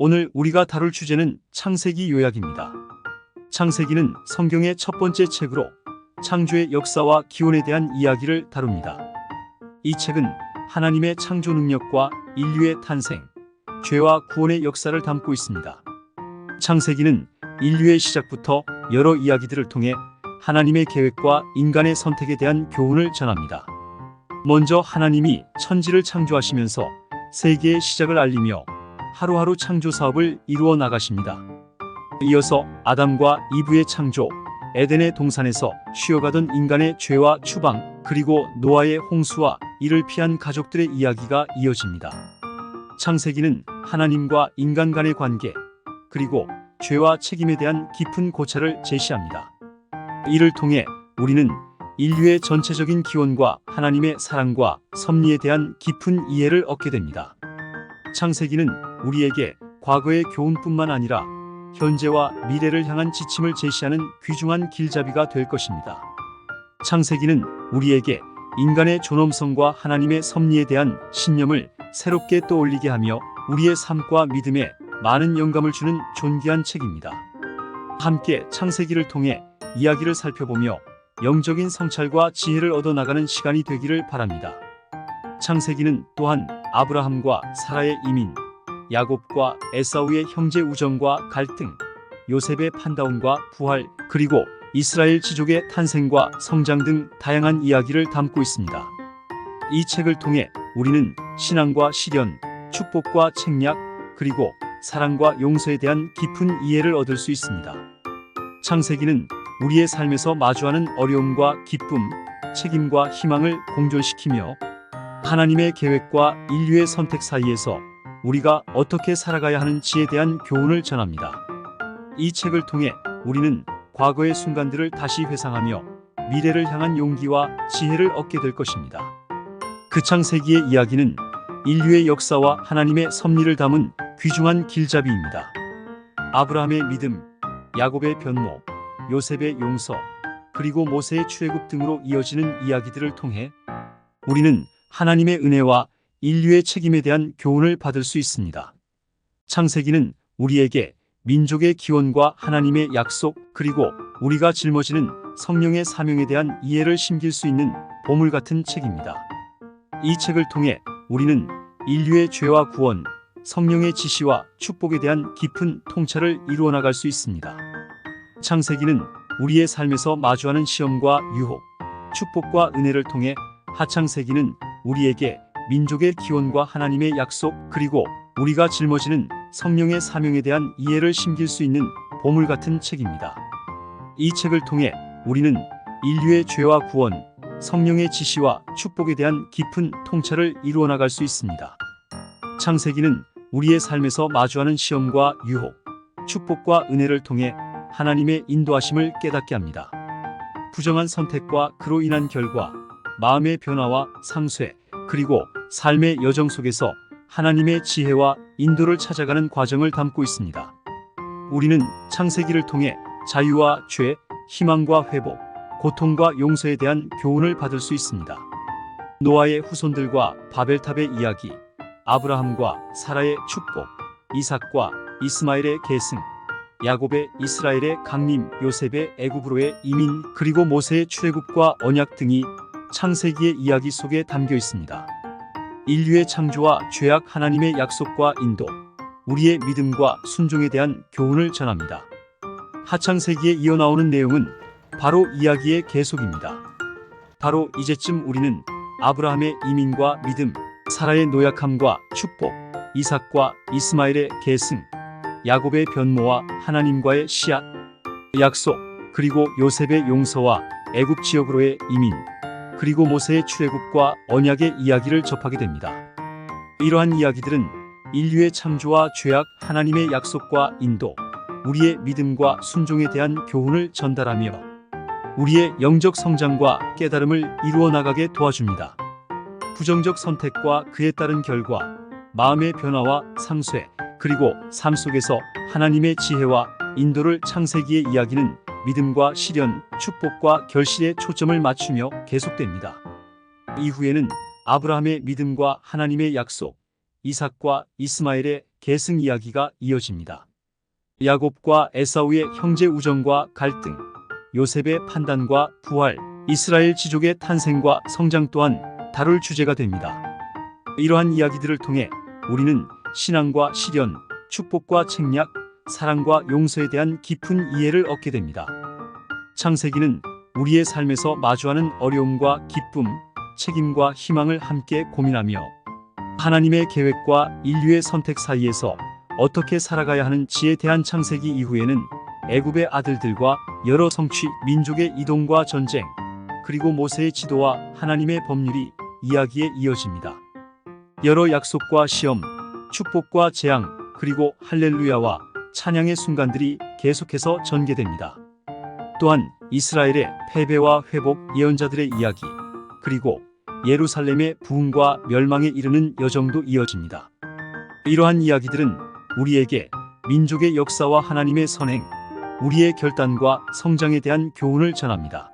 오늘 우리가 다룰 주제는 창세기 요약입니다. 창세기는 성경의 첫 번째 책으로 창조의 역사와 기원에 대한 이야기를 다룹니다. 이 책은 하나님의 창조 능력과 인류의 탄생, 죄와 구원의 역사를 담고 있습니다. 창세기는 인류의 시작부터 여러 이야기들을 통해 하나님의 계획과 인간의 선택에 대한 교훈을 전합니다. 먼저 하나님이 천지를 창조하시면서 세계의 시작을 알리며 하루하루 창조 사업을 이루어 나가십니다. 이어서 아담과 이브의 창조, 에덴의 동산에서 쉬어가던 인간의 죄와 추방, 그리고 노아의 홍수와 이를 피한 가족들의 이야기가 이어집니다. 창세기는 하나님과 인간 간의 관계, 그리고 죄와 책임에 대한 깊은 고찰을 제시합니다. 이를 통해 우리는 인류의 전체적인 기원과 하나님의 사랑과 섭리에 대한 깊은 이해를 얻게 됩니다. 창세기는 우리에게 과거의 교훈뿐만 아니라 현재와 미래를 향한 지침을 제시하는 귀중한 길잡이가 될 것입니다. 창세기는 우리에게 인간의 존엄성과 하나님의 섭리에 대한 신념을 새롭게 떠올리게 하며 우리의 삶과 믿음에 많은 영감을 주는 존귀한 책입니다. 함께 창세기를 통해 이야기를 살펴보며 영적인 성찰과 지혜를 얻어나가는 시간이 되기를 바랍니다. 창세기는 또한 아브라함과 사라의 이민, 야곱과 에사우의 형제 우정과 갈등, 요셉의 판다움과 부활, 그리고 이스라엘 지족의 탄생과 성장 등 다양한 이야기를 담고 있습니다. 이 책을 통해 우리는 신앙과 실현, 축복과 책략, 그리고 사랑과 용서에 대한 깊은 이해를 얻을 수 있습니다. 창세기는 우리의 삶에서 마주하는 어려움과 기쁨, 책임과 희망을 공존시키며 하나님의 계획과 인류의 선택 사이에서 우리가 어떻게 살아가야 하는지에 대한 교훈을 전합니다. 이 책을 통해 우리는 과거의 순간들을 다시 회상하며 미래를 향한 용기와 지혜를 얻게 될 것입니다. 그 창세기의 이야기는 인류의 역사와 하나님의 섭리를 담은 귀중한 길잡이입니다. 아브라함의 믿음, 야곱의 변모, 요셉의 용서, 그리고 모세의 출애굽 등으로 이어지는 이야기들을 통해 우리는 하나님의 은혜와 인류의 책임에 대한 교훈을 받을 수 있습니다. 창세기는 우리에게 민족의 기원과 하나님의 약속, 그리고 우리가 짊어지는 성령의 사명에 대한 이해를 심길 수 있는 보물 같은 책입니다. 이 책을 통해 우리는 인류의 죄와 구원, 성령의 지시와 축복에 대한 깊은 통찰을 이루어 나갈 수 있습니다. 창세기는 우리의 삶에서 마주하는 시험과 유혹, 축복과 은혜를 통해 하창세기는 우리에게 민족의 기원과 하나님의 약속, 그리고 우리가 짊어지는 성령의 사명에 대한 이해를 심길 수 있는 보물 같은 책입니다. 이 책을 통해 우리는 인류의 죄와 구원, 성령의 지시와 축복에 대한 깊은 통찰을 이루어 나갈 수 있습니다. 창세기는 우리의 삶에서 마주하는 시험과 유혹, 축복과 은혜를 통해 하나님의 인도하심을 깨닫게 합니다. 부정한 선택과 그로 인한 결과, 마음의 변화와 상쇄, 그리고 삶의 여정 속에서 하나님의 지혜와 인도를 찾아가는 과정을 담고 있습니다. 우리는 창세기를 통해 자유와 죄, 희망과 회복, 고통과 용서에 대한 교훈을 받을 수 있습니다. 노아의 후손들과 바벨탑의 이야기, 아브라함과 사라의 축복, 이삭과 이스마엘의 계승, 야곱의 이스라엘의 강림, 요셉의 애굽으로의 이민, 그리고 모세의 출애굽과 언약 등이 창세기의 이야기 속에 담겨 있습니다. 인류의 창조와 죄악, 하나님의 약속과 인도, 우리의 믿음과 순종에 대한 교훈을 전합니다. 하창세기에 이어 나오는 내용은 바로 이야기의 계속입니다. 바로 이제쯤 우리는 아브라함의 이민과 믿음, 사라의 노약함과 축복, 이삭과 이스마엘의 계승, 야곱의 변모와 하나님과의 씨앗, 약속, 그리고 요셉의 용서와 애굽 지역으로의 이민, 그리고 모세의 출애굽과 언약의 이야기를 접하게 됩니다. 이러한 이야기들은 인류의 창조와 죄악, 하나님의 약속과 인도, 우리의 믿음과 순종에 대한 교훈을 전달하며 우리의 영적 성장과 깨달음을 이루어 나가게 도와줍니다. 부정적 선택과 그에 따른 결과, 마음의 변화와 상쇄, 그리고 삶 속에서 하나님의 지혜와 인도를 창세기의 이야기는 믿음과 실현, 축복과 결실에 초점을 맞추며 계속됩니다. 이후에는 아브라함의 믿음과 하나님의 약속, 이삭과 이스마엘의 계승 이야기가 이어집니다. 야곱과 에사우의 형제 우정과 갈등, 요셉의 판단과 부활, 이스라엘 지족의 탄생과 성장 또한 다룰 주제가 됩니다. 이러한 이야기들을 통해 우리는 신앙과 시련, 축복과 책략, 사랑과 용서에 대한 깊은 이해를 얻게 됩니다. 창세기는 우리의 삶에서 마주하는 어려움과 기쁨, 책임과 희망을 함께 고민하며 하나님의 계획과 인류의 선택 사이에서 어떻게 살아가야 하는지에 대한 창세기 이후에는 애굽의 아들들과 여러 성취 민족의 이동과 전쟁, 그리고 모세의 지도와 하나님의 법률이 이야기에 이어집니다. 여러 약속과 시험, 축복과 재앙, 그리고 할렐루야와 찬양의 순간들이 계속해서 전개됩니다. 또한 이스라엘의 패배와 회복 예언자들의 이야기, 그리고 예루살렘의 부흥과 멸망에 이르는 여정도 이어집니다. 이러한 이야기들은 우리에게 민족의 역사와 하나님의 선행, 우리의 결단과 성장에 대한 교훈을 전합니다.